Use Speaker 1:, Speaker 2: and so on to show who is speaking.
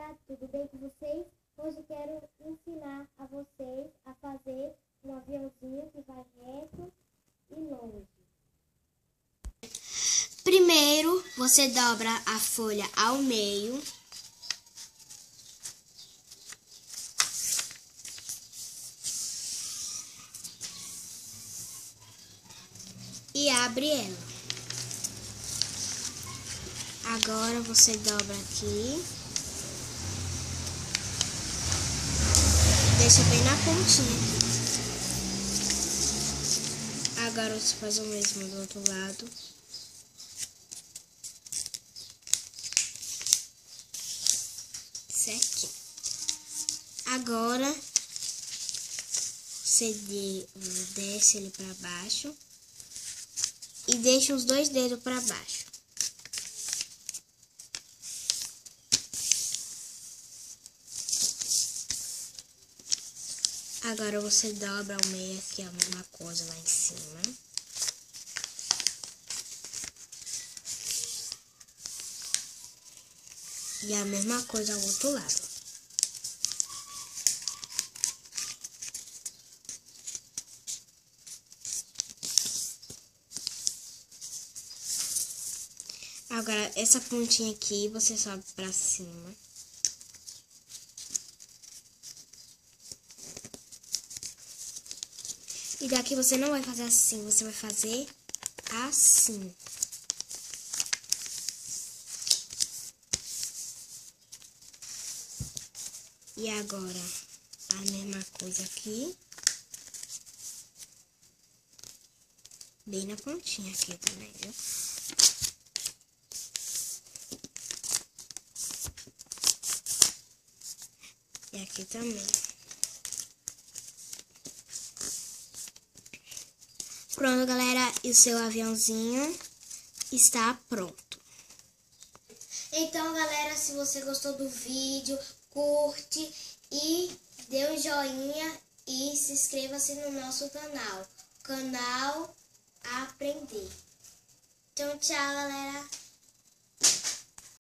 Speaker 1: galera, tudo bem com vocês? Hoje quero ensinar a vocês a fazer um aviãozinho que vai reto e longe.
Speaker 2: Primeiro, você dobra a folha ao meio. E abre ela. Agora você dobra aqui. Deixa bem na pontinha aqui. Agora você faz o mesmo do outro lado. Certinho. Agora você desce ele para baixo e deixa os dois dedos para baixo. Agora você dobra ao meio aqui a mesma coisa lá em cima. E a mesma coisa ao outro lado. Agora, essa pontinha aqui, você sobe pra cima. E daqui você não vai fazer assim, você vai fazer assim. E agora, a mesma coisa aqui. Bem na pontinha aqui também, viu? E aqui também. Pronto, galera, e o seu aviãozinho está pronto. Então, galera, se você gostou do vídeo, curte e dê um joinha e se inscreva-se no nosso canal Aprender. Então, tchau, galera.